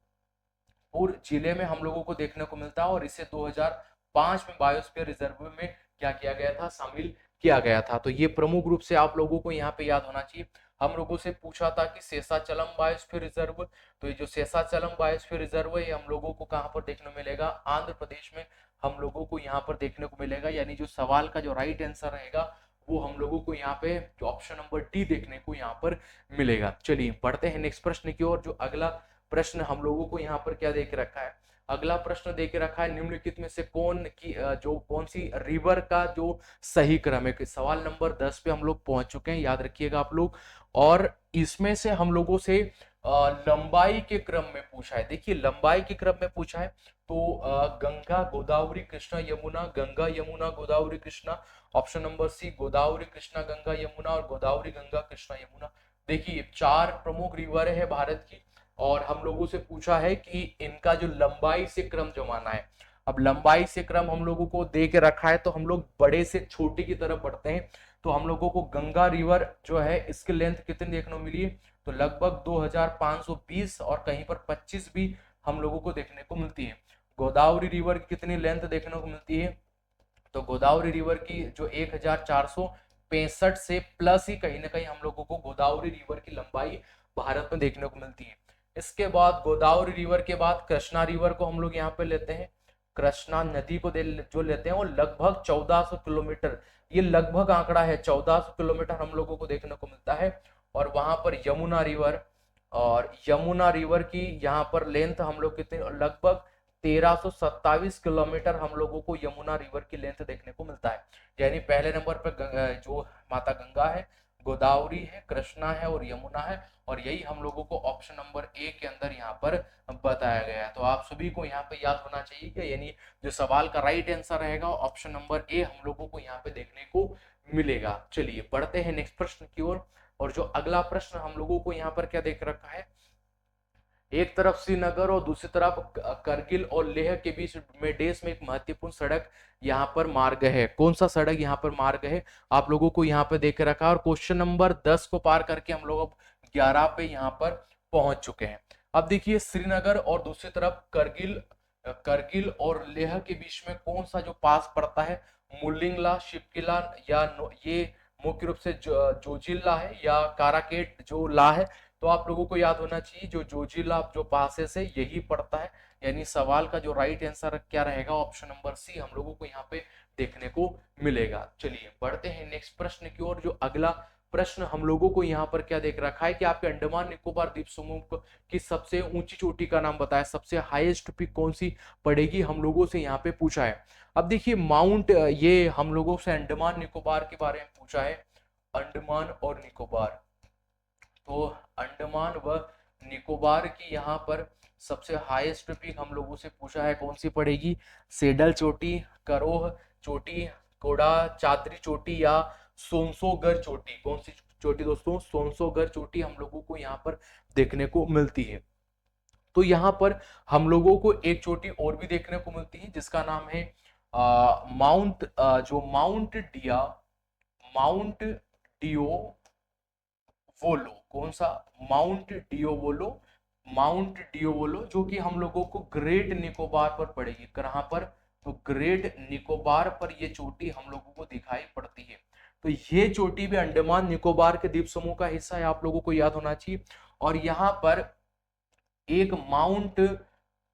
जिले में हम लोगों को देखने को मिलता है। और इसे 2005 में बायोस्फीयर रिजर्व में क्या किया गया था, शामिल किया गया था। तो ये प्रमुख रूप से आप लोगों को यहाँ पे याद होना चाहिए। हम लोगों से पूछा था कि शेषाचलम बायोस्फीयर रिजर्व, तो ये जो शेषाचलम बायोस्फीयर रिजर्व है हम लोगों को कहाँ पर देखने को मिलेगा, आंध्र प्रदेश में हम लोगों को यहाँ पर देखने को मिलेगा। यानी जो सवाल का जो राइट आंसर रहेगा वो हम लोगों को यहाँ पे जो ऑप्शन नंबर डी देखने को यहाँ पर मिलेगा। चलिए बढ़ते हैं नेक्स्ट प्रश्न की ओर। जो अगला प्रश्न हम लोगों को यहाँ पर क्या देख रखा है, अगला प्रश्न देख रखा है निम्नलिखित में से कौन सी रिवर का जो सही क्रम है। सवाल नंबर 10 पे हम लोग पहुंच चुके हैं, याद रखिएगा आप लोग। और इसमें से हम लोगों से लंबाई के क्रम में पूछा है। देखिए लंबाई के क्रम में पूछा है तो Ganga Godavari Krishna Yamuna, Ganga Yamuna Godavari Krishna, option number C Godavari Krishna Ganga Yamuna और गोदावरी गंगा कृष्णा यमुना। देखिए चार प्रमुख रिवर है भारत की और हम लोगों से पूछा है कि इनका जो लंबाई से क्रम जमाना है। अब लंबाई से क्रम हम लोगों को दे के रखा है तो हम लोग बड़े से छोटे की तरफ बढ़ते हैं। तो हम लोगों को गंगा रिवर जो है इसकी लेंथ कितनी देखने को मिली है, तो लगभग 2520 और कहीं पर 25 भी हम लोगों को देखने को मिलती है। गोदावरी रिवर की कितनी लेंथ देखने को मिलती है, तो गोदावरी रिवर की जो 1465 से प्लस ही कहीं ना कहीं हम लोगों को गोदावरी रिवर की लंबाई भारत में देखने को मिलती है। इसके बाद गोदावरी रिवर के बाद कृष्णा रिवर को हम लोग यहाँ पे लेते हैं, कृष्णा नदी को जो लेते हैं वो लगभग 1400 किलोमीटर, ये लगभग आंकड़ा है, 1400 किलोमीटर हम लोगों को देखने को मिलता है। और वहां पर यमुना रिवर, और यमुना रिवर की यहाँ पर लेंथ हम लोग कितने, लगभग 1327 किलोमीटर हम लोगों को यमुना रिवर की लेंथ देखने को मिलता है। यानी पहले नंबर पर जो माता गंगा है, गोदावरी है, कृष्णा है और यमुना है। और यही हम लोगों को ऑप्शन नंबर ए के अंदर यहाँ पर बताया गया है। तो आप सभी को यहाँ पे याद होना चाहिए कि यानी जो सवाल का राइट आंसर रहेगा ऑप्शन नंबर ए हम लोगों को यहाँ पे देखने को मिलेगा। चलिए बढ़ते हैं नेक्स्ट प्रश्न की ओर। और जो अगला प्रश्न हम लोगों को यहाँ पर क्या देख रखा है, एक तरफ श्रीनगर और दूसरी तरफ करगिल और लेह के बीच में देश में एक महत्वपूर्ण सड़क यहाँ पर मार्ग है। कौन सा सड़क यहाँ पर मार्ग है आप लोगों को यहाँ पे देख रखा है। और क्वेश्चन नंबर 10 को पार करके हम लोग अब 11 पे यहाँ पर पहुंच चुके हैं। अब देखिए श्रीनगर और दूसरी तरफ करगिल और लेह के बीच में कौन सा जो पास पड़ता है, मुल्लिंगला, शिपकिला या ये मुख्य रूप से जोजिल्ला है या काराकेट जो ला है। तो आप लोगों को याद होना चाहिए जो जोजिला जो पासेस है यही पड़ता है। यानी सवाल का जो राइट आंसर क्या रहेगा, ऑप्शन नंबर सी हम लोगों को यहाँ पे देखने को मिलेगा। चलिए बढ़ते हैं नेक्स्ट प्रश्न की ओर। जो अगला प्रश्न हम लोगों को यहाँ पर क्या देख रखा है कि आपके अंडमान निकोबार द्वीप समूह की सबसे ऊंची चोटी का नाम बताया, सबसे हाईएस्ट पीक कौन सी पड़ेगी, हम लोगों से यहाँ पे पूछा है। अब देखिए माउंट, ये हम लोगों से अंडमान निकोबार के बारे में पूछा है, अंडमान और निकोबार। तो अंडमान व निकोबार की यहाँ पर सबसे हाईएस्ट पीक हम लोगों से पूछा है कौन सी पड़ेगी, सेडल चोटी, करोह चोटी, कोडा चादरी चोटी या सोनसोगर चोटी। कौन सी चोटी दोस्तों, सोनसोगर चोटी हम लोगों को यहाँ पर देखने को मिलती है। तो यहाँ पर हम लोगों को एक चोटी और भी देखने को मिलती है जिसका नाम है माउंट डियोवोलो। कौन सा, माउंट डियोवोलो जो कि हम लोगों को ग्रेट निकोबार पर पड़ेगी। कहां पर, तो ग्रेट निकोबार पर ये चोटी हम लोगों को दिखाई पड़ती है। तो ये चोटी भी अंडमान निकोबार के द्वीप समूह का हिस्सा है, आप लोगों को याद होना चाहिए। और यहाँ पर एक माउंट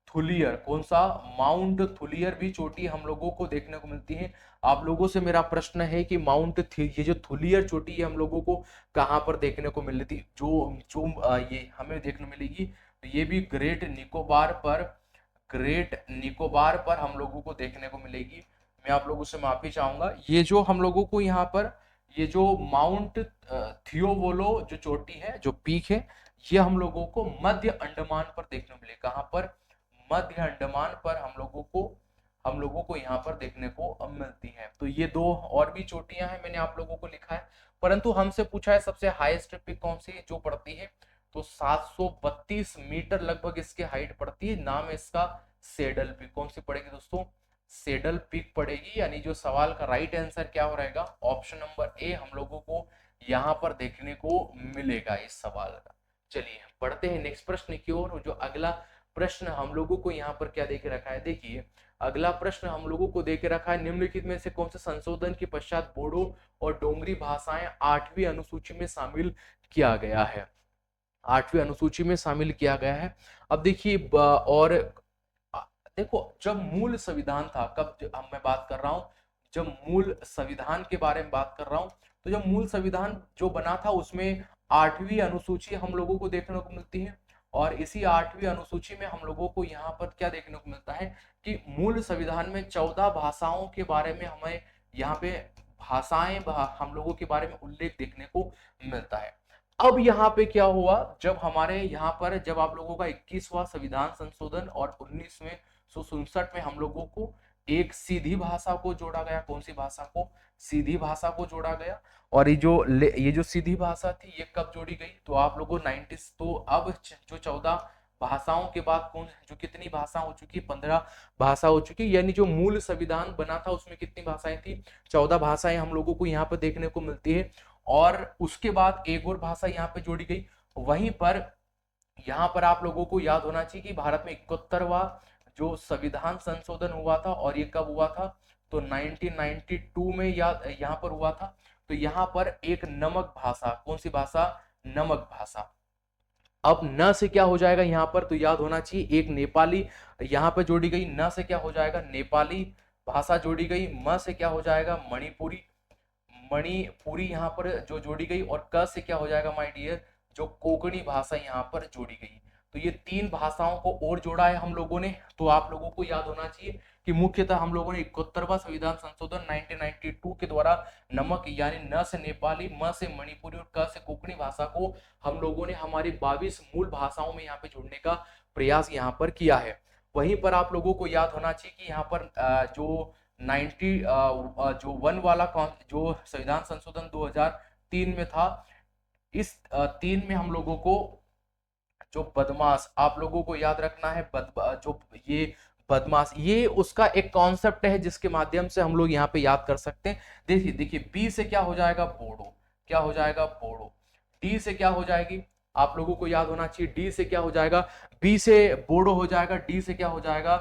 थुलियर, कौन सा, माउंट थुलियर भी चोटी हम लोगों को देखने को मिलती है। आप लोगों से मेरा प्रश्न है कि ये जो थुलियर चोटी है हम लोगों को कहां पर देखने को मिल रही थी, जो जो ये हमें देखने मिलेगी, तो ये भी ग्रेट निकोबार पर हम लोगों को देखने को मिलेगी। मैं आप लोगों से माफी चाहूंगा, ये जो हम लोगों को यहाँ पर ये जो माउंट थियोवोलो जो चोटी है, जो पीक है, ये हम लोगों को मध्य अंडमान पर देखने को मिले। कहां पर, मध्य अंडमान पर हम लोगों को यहाँ पर देखने को मिलती है। तो ये दो और भी चोटियां हैं, मैंने आप लोगों को लिखा है। परंतु हमसे पूछा है सबसे हाईएस्ट पीक कौन सी जो पड़ती है, तो 732 मीटर लगभग इसकी हाइट पड़ती है। नाम है इसका सेडल पीक। कौन सी पड़ेगी दोस्तों, सेडल पीक पड़ेगी। यानी जो सवाल का राइट आंसर क्या हो रहेगा, ऑप्शन नंबर ए हम लोगों को यहाँ पर देखने को मिलेगा इस सवाल का। चलिए बढ़ते हैं नेक्स्ट प्रश्न की ओर। जो अगला प्रश्न हम लोगों को यहाँ पर क्या देके रखा है, देखिए अगला प्रश्न हम लोगों को देके रखा है, निम्नलिखित में से कौन से संशोधन के पश्चात बोडो और डोंगरी भाषाएं 8वीं अनुसूची में शामिल किया गया है, 8वीं अनुसूची में शामिल किया गया है। अब देखिए और देखो जब मूल संविधान था, मैं बात कर रहा हूं, जब मूल संविधान के बारे में बात कर रहा हूं, तो जब मूल संविधान जो बना था उसमें 8वीं अनुसूची हम लोगों को देखने को मिलती है। और इसी 8वीं अनुसूची में हम लोगों को यहाँ पर क्या देखने को मिलता है कि मूल संविधान में 14 भाषाओं के बारे में हमें यहाँ पे हम लोगों के बारे में उल्लेख देखने को मिलता है। अब यहाँ पे क्या हुआ, जब हमारे यहाँ पर जब आप लोगों का 21वां संविधान संशोधन और 1967 में हम लोगों को एक सीधी भाषा को जोड़ा गया। कौन सी भाषा को, सीधी भाषा को जोड़ा गया। और ये जो सीधी भाषा थी ये कब जोड़ी गई, तो आप लोगों 90, तो अब जो 14 भाषाओं के बाद कौन जो कितनी भाषा हो चुकी, 15 भाषा हो चुकी। यानी जो मूल संविधान बना था उसमें कितनी भाषाएं थी, 14 भाषाएं हम लोगों को यहाँ पर देखने को मिलती है। और उसके बाद एक और भाषा यहाँ पे जोड़ी गई। वहीं पर यहाँ पर आप लोगों को याद होना चाहिए कि भारत में 71वां जो संविधान संशोधन हुआ था, और ये कब हुआ था, तो 1992 में यहाँ पर हुआ था। तो यहाँ पर एक नमक भाषा, कौन सी भाषा, नमक भाषा। अब न से क्या हो जाएगा यहाँ पर, तो याद होना चाहिए एक नेपाली यहाँ पे जोड़ी गई, न से क्या हो जाएगा, नेपाली भाषा जोड़ी गई, म से क्या हो जाएगा, मणिपुरी यहाँ पर जो जोड़ी गई, और क से क्या हो जाएगा माय डियर, जो कोंकणी भाषा यहाँ पर जोड़ी गई। तो ये 3 भाषाओं को और जोड़ा है हम लोगों ने। तो आप लोगों को याद होना चाहिए कि मुख्यतः हम लोगों ने 71वां संविधान संशोधन 1992 के द्वारा नमक यानी न से नेपाली, म से मणिपुरी और क से कोंकणी भाषा को हम लोगों ने हमारी 22 मूल भाषाओं में यहाँ पे जोड़ने का प्रयास यहाँ पर किया है। वहीं पर आप लोगों को याद होना चाहिए कि यहाँ पर जो 90 जो 1 वाला जो संविधान संशोधन 2003 में था, इस 3 में हम लोगों को जो बदमाश, आप लोगों को याद रखना है जो ये बदमाश, ये उसका एक कॉन्सेप्ट है जिसके माध्यम से हम लोग यहाँ पे याद कर सकते हैं। देखिए देखिए, बी से क्या हो जाएगा, बोडो, क्या हो जाएगा, बोडो। डी से क्या हो जाएगी, आप लोगों को याद होना चाहिए, डी से क्या हो जाएगा, बी से बोडो हो जाएगा, डी से क्या हो जाएगा,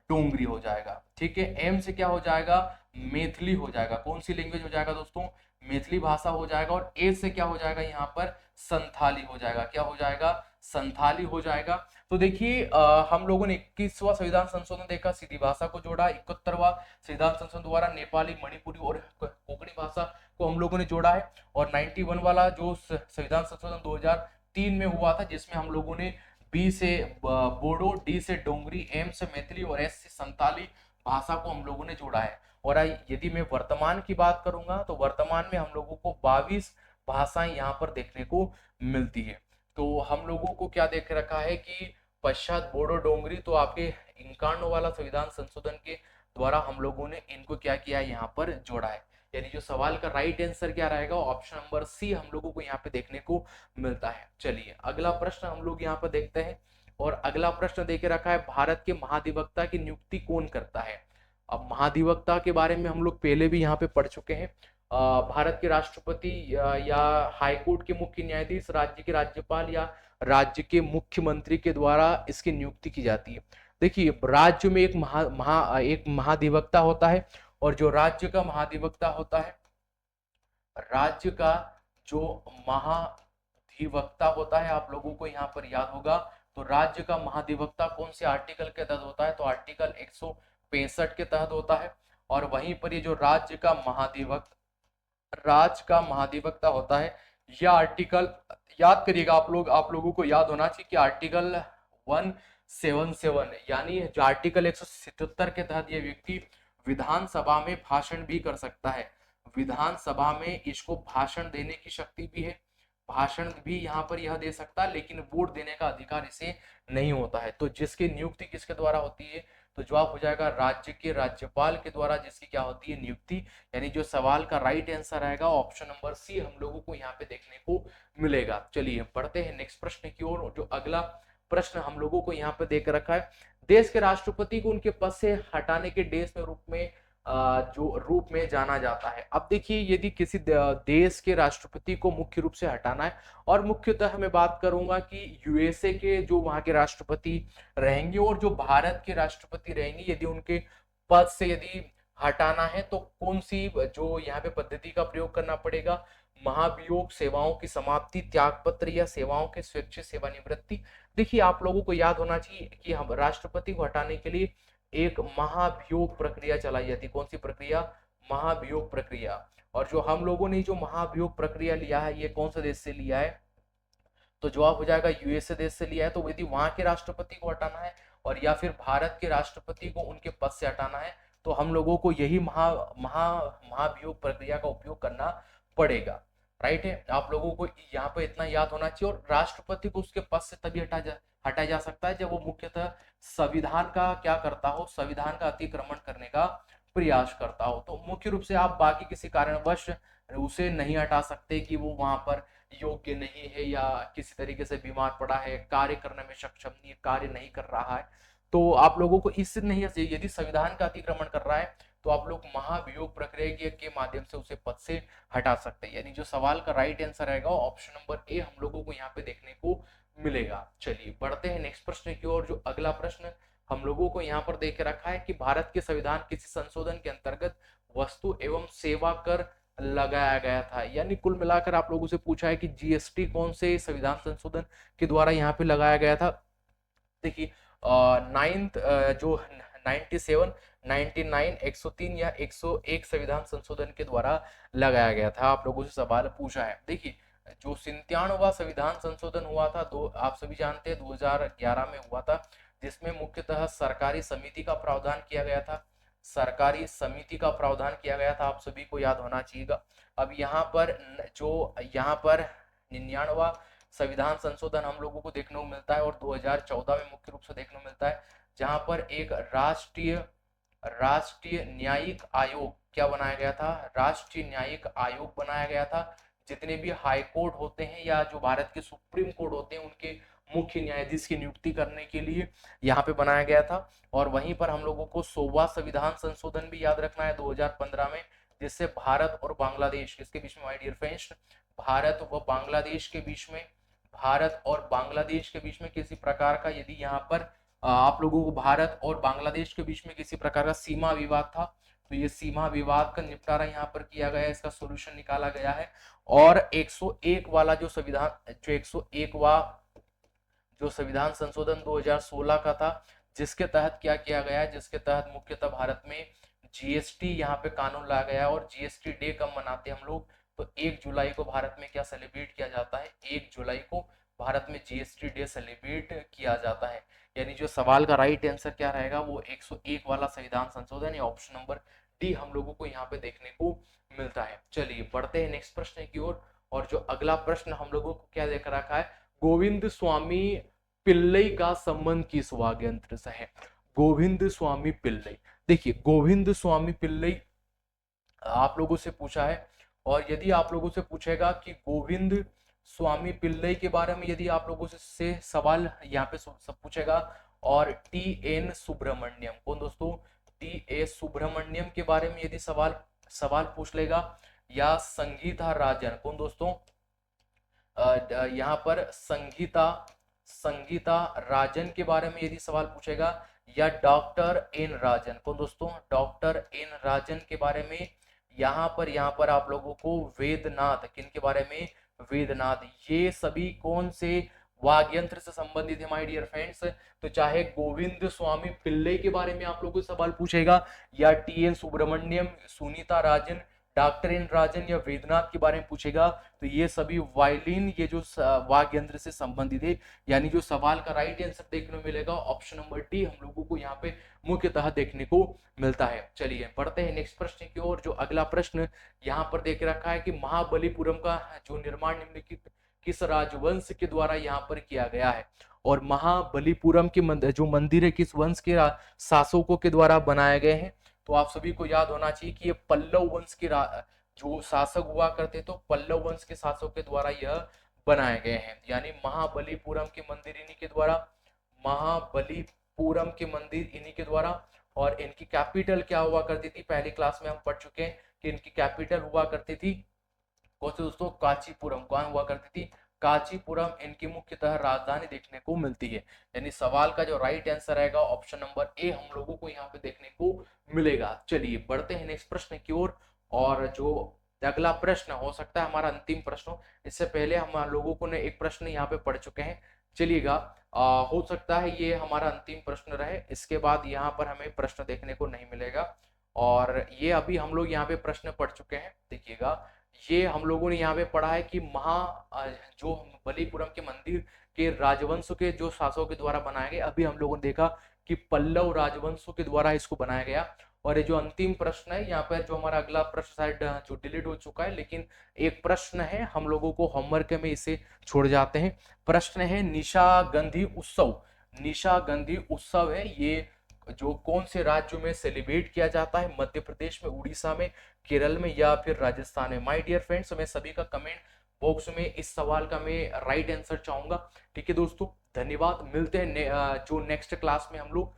डोंगरी हो जाएगा। ठीक है, एम से क्या हो जाएगा, मैथिली हो जाएगा। कौन सी लैंग्वेज हो जाएगा दोस्तों, मैथिली भाषा हो जाएगा। और ए से क्या हो जाएगा यहाँ पर, संथाली हो जाएगा। क्या हो जाएगा, संथाली हो जाएगा। तो देखिए हम लोगों ने 21वां संविधान संशोधन देखा, सीधी भाषा को जोड़ा। 71वां संविधान संशोधन द्वारा नेपाली, मणिपुरी और कोंकणी भाषा को हम लोगों ने जोड़ा है। और 91 वाला जो संविधान संशोधन 2003 में हुआ था, जिसमें हम लोगों ने बी से बोडो, डी से डोंगरी, एम से मैथिली और एस से संताली भाषा को हम लोगों ने जोड़ा है। और यदि मैं वर्तमान की बात करूंगा तो वर्तमान में हम लोगों को 22 भाषाएं यहाँ पर देखने को मिलती है। तो हम लोगों को क्या देख रखा है कि पश्चात बोडो डोंगरी तो आपके 51 वाला संविधान संशोधन के द्वारा हम लोगों ने इनको क्या किया है, यहाँ पर जोड़ा है। यानी जो सवाल का राइट आंसर क्या रहेगा, ऑप्शन नंबर सी हम लोगों को यहाँ पे देखने को मिलता है। चलिए अगला प्रश्न हम लोग यहाँ पर देखते हैं। और अगला प्रश्न देके रखा है, भारत के महाधिवक्ता की नियुक्ति कौन करता है। अब महाधिवक्ता के बारे में हम लोग पहले भी यहाँ पे पढ़ चुके हैं। भारत के राष्ट्रपति या हाईकोर्ट के मुख्य न्यायाधीश, राज्य के राज्यपाल या राज्य के मुख्यमंत्री के द्वारा इसकी नियुक्ति की जाती है। देखिए राज्य में एक महाधिवक्ता होता है, और जो राज्य का महाधिवक्ता होता है, राज्य का जो महाधिवक्ता होता है, आप लोगों को यहाँ पर याद होगा, तो राज्य का महाधिवक्ता कौन से आर्टिकल के तहत होता है, तो आर्टिकल 165 के तहत होता है। और वहीं पर ये जो राज्य का महाधिवक्ता होता है, यह आर्टिकल याद करिएगा आप लोगों को याद होना चाहिए कि आर्टिकल 177 यानी जो आर्टिकल 177 के तहत ये व्यक्ति विधानसभा में भाषण भी कर सकता है। विधानसभा में इसको भाषण देने की शक्ति भी है, भाषण भी यहाँ पर यह दे सकता है, लेकिन वोट देने का अधिकार इसे नहीं होता है। तो जिसकी नियुक्ति किसके द्वारा होती है, तो जवाब हो जाएगा राज्य के राज्यपाल के द्वारा जिसकी क्या होती है, नियुक्ति। यानी जो सवाल का राइट आंसर रहेगा ऑप्शन नंबर सी हम लोगों को यहाँ पे देखने को मिलेगा। चलिए बढ़ते हैं नेक्स्ट प्रश्न की ओर। जो अगला प्रश्न हम लोगों को यहाँ पे देख रखा है, देश के राष्ट्रपति को उनके पद से हटाने के जो रूप में जाना जाता है। अब देखिए यदि किसी देश के राष्ट्रपति को मुख्य रूप से हटाना है, और मुख्यतः मैं बात करूंगा कि यूएसए के जो वहां के राष्ट्रपति रहेंगे और जो भारत के राष्ट्रपति रहेंगे, यदि उनके पद से यदि हटाना है तो कौन सी जो यहाँ पे पद्धति का प्रयोग करना पड़ेगा, महाभियोग, सेवाओं की समाप्ति, त्यागपत्र या सेवाओं के स्वैच्छिक सेवानिवृत्ति। देखिए आप लोगों को याद होना चाहिए कि हम राष्ट्रपति को हटाने के लिए एक महाभियोग प्रक्रिया चलाई जाती। कौन सी प्रक्रिया, महाभियोग प्रक्रिया। और जो हम लोगों ने जो महाभियोग प्रक्रिया लिया है, ये कौन से देश से लिया है, तो जवाब हो जाएगा यूएसए देश से लिया है। तो यदि वहां के राष्ट्रपति को हटाना है और या फिर भारत के राष्ट्रपति को उनके पद से हटाना है, तो हम लोगों को यही महाभियोग प्रक्रिया का उपयोग करना पड़ेगा। राइट है, आप लोगों को यहाँ पे इतना याद होना चाहिए। और राष्ट्रपति को उसके पद से तभी हटाया जा सकता है जब वो मुख्यतः संविधान का क्या करता हो, संविधान का अतिक्रमण करने का प्रयास करता हो। तो मुख्य रूप से आप बाकी किसी कारणवश उसे नहीं हटा सकते कि वो वहां पर योग्य नहीं है या किसी तरीके से बीमार पड़ा है, कार्य करने में सक्षम नहीं है, कार्य नहीं कर रहा है। तो आप लोगों को इससे नहीं, यदि संविधान का अतिक्रमण कर रहा है तो आप लोग महाभियोग प्रक्रिया के माध्यम से उसे पद से हटा सकते हैं। यानी जो सवाल का राइट आंसर रहेगा ऑप्शन नंबर ए हम लोगों को यहाँ पे देखने को मिलेगा। चलिए बढ़ते हैं नेक्स्ट प्रश्न की ओर। जो अगला प्रश्न हम लोगों को यहाँ पर देख रखा है कि भारत के संविधान किसी संशोधन के अंतर्गत वस्तु एवं सेवा कर लगाया गया था। यानी कुल मिलाकर आप लोगों से पूछा है कि जीएसटी कौन से संविधान संशोधन के द्वारा यहाँ पे लगाया गया था। देखिए नाइन्थ जो 97, 99, 103 या 101 संविधान संशोधन के द्वारा लगाया गया था। आप लोगों से सवाल पूछा है। देखिए जो 97वां संविधान संशोधन हुआ था, आप सभी जानते हैं 2011 में हुआ था, जिसमें मुख्यतः सरकारी समिति का प्रावधान किया गया था। सरकारी समिति का प्रावधान किया गया था, आप सभी को याद होना चाहिए। अब यहाँ पर 99वां संविधान संशोधन हम लोगों को देखने को मिलता है और 2014 में मुख्य रूप से देखने को मिलता है, जहां पर एक राष्ट्रीय न्यायिक आयोग क्या बनाया गया था, राष्ट्रीय न्यायिक आयोग बनाया गया था। जितने भी हाई कोर्ट होते हैं या जो भारत के सुप्रीम कोर्ट होते हैं, उनके मुख्य न्यायाधीश की नियुक्ति करने के लिए यहाँ पे बनाया गया था। और वहीं पर हम लोगों को 100वां संविधान संशोधन भी याद रखना है 2015 में, जिससे भारत और बांग्लादेश किसके बीच में माय डियर फ्रेंड्स, भारत व बांग्लादेश के बीच में, भारत और बांग्लादेश के बीच में किसी प्रकार का यदि यहाँ पर आप लोगों को भारत और बांग्लादेश के बीच में किसी प्रकार का सीमा विवाद था, तो ये सीमा विवाद का निपटारा यहाँ पर किया गया है, इसका सॉल्यूशन निकाला गया है। और 101 वाला जो संविधान, जो 101वां जो संविधान संशोधन 2016 का था, जिसके तहत क्या किया गया है, जिसके तहत मुख्यतः भारत में जीएसटी यहाँ पे कानून लाया गया है। और जीएसटी डे कब मनाते हैं हम लोग, तो 1 जुलाई को भारत में क्या सेलिब्रेट किया जाता है, 1 जुलाई को भारत में जीएसटी डे सेलिब्रेट किया जाता है। यानी जो सवाल का राइट आंसर क्या रहेगा, वो 101 वाला संविधान संशोधन या ऑप्शन नंबर डी हम लोगों को यहाँ पे देखने को मिलता है। चलिए बढ़ते हैं नेक्स्ट प्रश्न की ओर। और जो अगला प्रश्न हम लोगों को क्या देख रखा है, गोविंद स्वामी पिल्लई का संबंध किस वाग्यंत्र से है। गोविंद स्वामी पिल्लई, देखिए गोविंद स्वामी पिल्लई आप लोगों से पूछा है। और यदि आप लोगों से पूछेगा कि गोविंद स्वामी पिल्लई के बारे में यदि आप लोगों से सवाल यहाँ पे सब पूछेगा, और टी एन सुब्रमण्यम, कौन दोस्तों, टी ए सुब्रमण्यम के बारे में यदि सवाल पूछ लेगा, या संगीता राजन, कौन दोस्तों, यहाँ पर संगीता राजन के बारे में यदि सवाल पूछेगा, या डॉक्टर एन राजन, कौन दोस्तों, डॉक्टर एन राजन के बारे में, यहाँ पर आप लोगों को वेदनाथ, किन के बारे में, वेदनाथ, ये सभी कौन से वाग्यंत्र से संबंधित है माय डियर फ्रेंड्स। तो चाहे गोविंद स्वामी पिल्लई के बारे में आप लोगों से सवाल पूछेगा, या टी एन सुब्रमण्यम, सुनीता राजन, डॉक्टर एन राजन या वेदनाथ के बारे में पूछेगा, तो ये सभी वायलिन, ये जो वाद्य यंत्र से संबंधित है। यानी जो सवाल का राइट आंसर देखने को मिलेगा ऑप्शन नंबर डी हम लोगों को यहाँ पे मुख्यतः देखने को मिलता है। चलिए बढ़ते हैं नेक्स्ट प्रश्न की ओर। जो अगला प्रश्न यहाँ पर देख रखा है कि महाबलीपुरम का जो निर्माण निम्नलिखित किस राजवंश के द्वारा यहाँ पर किया गया है। और महाबलीपुरम के जो मंदिर है किस वंश के शासकों के द्वारा बनाए गए हैं। तो आप सभी को याद होना चाहिए कि ये पल्लव वंश के जो शासक हुआ करते, तो पल्लव वंश के शासकों के द्वारा यह बनाए गए हैं। यानी महाबलीपुरम के मंदिर इन्हीं के द्वारा, महाबलीपुरम के मंदिर इन्हीं के द्वारा। और इनकी कैपिटल क्या हुआ करती थी, पहली क्लास में हम पढ़ चुके हैं कि इनकी कैपिटल हुआ करती थी कौन सी दोस्तों, कांचीपुरम। कौन हुआ करती थी, कांचीपुरम इनकी मुख्यतः राजधानी देखने को मिलती है। यानी सवाल का जो राइट आंसर रहेगा ऑप्शन नंबर ए हम लोगों को यहाँ पे देखने को मिलेगा। चलिए बढ़ते हैं नेक्स्ट प्रश्न की ओर। और जो अगला प्रश्न हो सकता है हमारा अंतिम प्रश्न हो, इससे पहले हम लोगों को ने एक प्रश्न यहाँ पे पढ़ चुके हैं। चलिएगा हो सकता है ये हमारा अंतिम प्रश्न रहे, इसके बाद यहाँ पर हमें प्रश्न देखने को नहीं मिलेगा। और ये अभी हम लोग यहाँ पे प्रश्न पढ़ चुके हैं। देखिएगा ये हम लोगों ने यहाँ पे पढ़ा है कि जो बलीपुरम के मंदिर के राजवंश के जो शासकों के द्वारा बनाया गया। अभी हम लोगों ने देखा कि पल्लव राजवंशों के द्वारा इसको बनाया गया। और ये जो अंतिम प्रश्न है यहाँ पर, जो हमारा अगला प्रश्न शायद जो डिलीट हो चुका है, लेकिन एक प्रश्न है हम लोगों को होमवर्क में इसे छोड़ जाते हैं। प्रश्न है निशागंधी उत्सव, निशागंधी उत्सव है ये जो कौन से राज्यों में सेलिब्रेट किया जाता है, मध्य प्रदेश में, उड़ीसा में, केरल में या फिर राजस्थान में। माय डियर फ्रेंड्स मैं सभी का कमेंट बॉक्स में इस सवाल का मैं राइट आंसर चाहूंगा। ठीक है दोस्तों, धन्यवाद। मिलते हैं जो नेक्स्ट क्लास में हम लोग